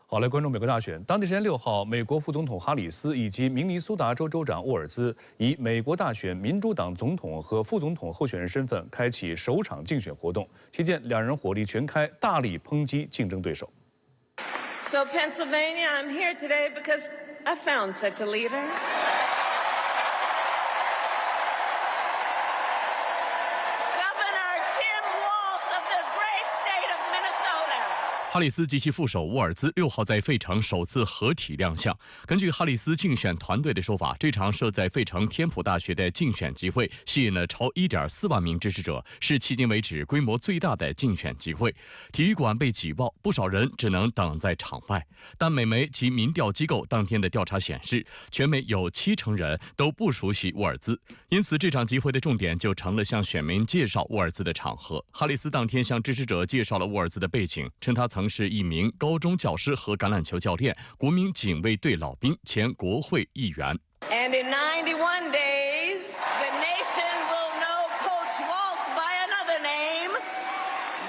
好，来关注美国大选。当地时间6号，美国副总统哈里斯以及明尼苏达州州长沃尔兹以美国大选民主党总统和副总统候选人身份开启首场竞选活动。期间，两人火力全开，大力抨击竞争对手。So Pennsylvania, I'm here today because I found such a leader.哈里斯及其副手沃尔兹6号在费城首次合体亮相。根据哈里斯竞选团队的说法，这场设在费城天普大学的竞选集会吸引了超1.4万名支持者，是迄今为止规模最大的竞选集会。体育馆被挤爆，不少人只能等在场外。但美媒及民调机构当天的调查显示，全美有70%人都不熟悉沃尔兹，因此这场集会的重点就成了向选民介绍沃尔兹的场合。哈里斯当天向支持者介绍了沃尔兹的背景，称他曾是一名高中教师和橄榄球教练，国民警卫队老兵，前国会议员。And in 91 days, the nation will know Coach Walt by another name,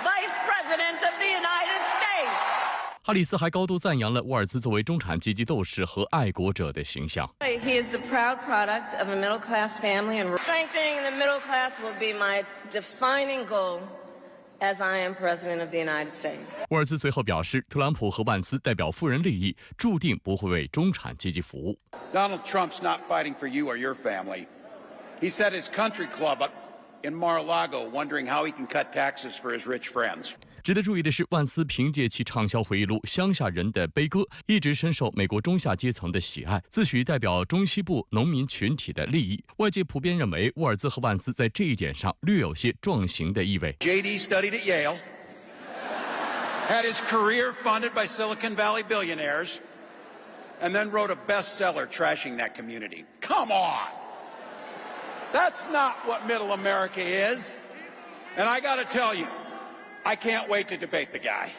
Vice President of the United States. 哈里斯还高度赞扬了沃尔兹作为中产阶级斗士和爱国者的形象。He is the proud product of a middle-class family, and strengthening the middle class will be my defining goal.As I am President of the United States. 沃尔兹随后表示，特朗普和万斯代表富人利益，注定不会为中产阶级服务。Donald Trump's not fighting for you or your family. He set his country club up in Mar-a-Lago, wondering how he can cut taxes for his rich friends. 值得注意的是，万斯凭借其畅销回忆录《乡下人的悲歌》，一直深受美国中下阶层的喜爱，自诩代表中西部农民群体的利益。外界普遍认为，沃尔兹和万斯在这一点上略有些撞型的意味。JD studied at Yale, had his career funded by Silicon Valley billionaires, and then wrote a bestseller trashing that community. Come on! That's not what middle America is. And I gotta tell you,I can't wait to debate the guy.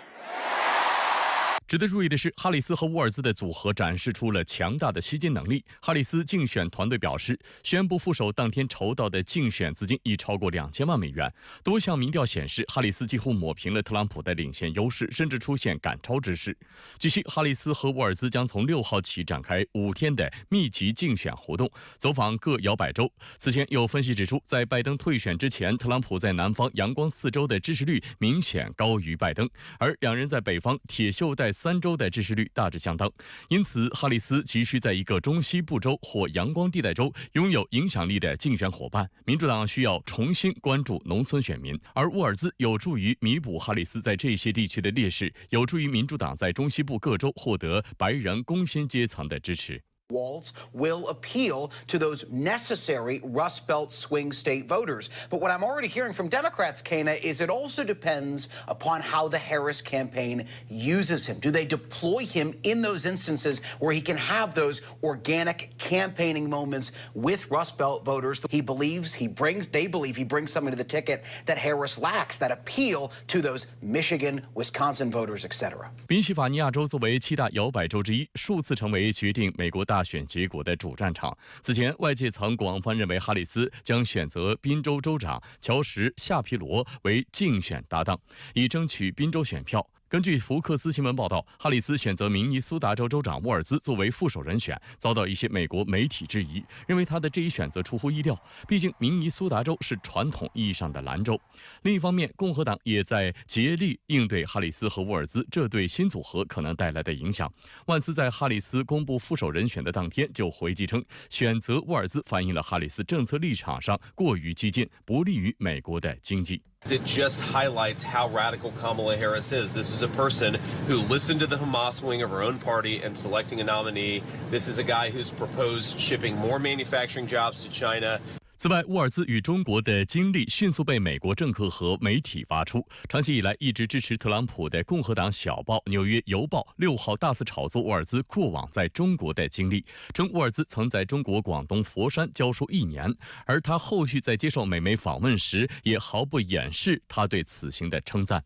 值得注意的是，哈里斯和沃尔兹的组合展示出了强大的吸金能力。哈里斯竞选团队表示，宣布副手当天筹到的竞选资金已超过2000万美元。多项民调显示，哈里斯几乎抹平了特朗普的领先优势，甚至出现赶超之势。据悉，哈里斯和沃尔兹将从6号起展开5天的密集竞选活动，走访各摇摆州。此前有分析指出，在拜登退选之前，特朗普在南方阳光4州的支持率明显高于拜登，而两人在北方铁锈带3州的支持率大致相当，因此哈里斯急需在一个中西部州或阳光地带州拥有影响力的竞选伙伴。民主党需要重新关注农村选民，而沃尔兹有助于弥补哈里斯在这些地区的劣势，有助于民主党在中西部各州获得白人工薪阶层的支持。Waltz will appeal to those necessary Rust Belt swing state voters. But what I'm already hearing from Democrats, Kana, is it also depends upon how the Harris campaign uses him. Do they deploy him in those instances where he can have those organic campaigning moments with Rust Belt voters? They believe he brings something to the ticket that Harris lacks, that appeal to those Michigan, Wisconsin voters, etc. 宾夕法尼亚州作为7大摇摆州之一，数次成为决定美国大选结果的主战场。此前，外界曾广泛认为哈里斯将选择宾州州长乔什·夏皮罗为竞选搭档，以争取宾州选票。根据福克斯新闻报道，哈里斯选择明尼苏达州州长沃尔兹作为副手人选，遭到一些美国媒体质疑，认为他的这一选择出乎意料。毕竟明尼苏达州是传统意义上的蓝州。另一方面，共和党也在竭力应对哈里斯和沃尔兹这对新组合可能带来的影响。万斯在哈里斯公布副手人选的当天就回击称，选择沃尔兹反映了哈里斯政策立场上过于激进，不利于美国的经济。It just highlights how radical Kamala Harris is. This is a person who listened to the Hamas wing of her own party and selecting a nominee. This is a guy who's proposed shipping more manufacturing jobs to China. 此外，沃尔兹与中国的经历迅速被美国政客和媒体挖出。长期以来一直支持特朗普的共和党小报《纽约邮报》6号大肆炒作沃尔兹过往在中国的经历，称沃尔兹曾在中国广东佛山教书1年，而他后续在接受美媒访问时也毫不掩饰他对此行的称赞。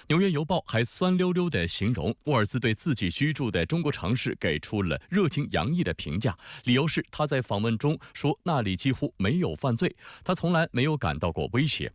纽约邮报还酸溜溜地形容沃尔兹对自己居住的中国城市给出了热情洋溢的评价，理由是他在访问中说那里几乎没有犯罪，他从来没有感到过威胁。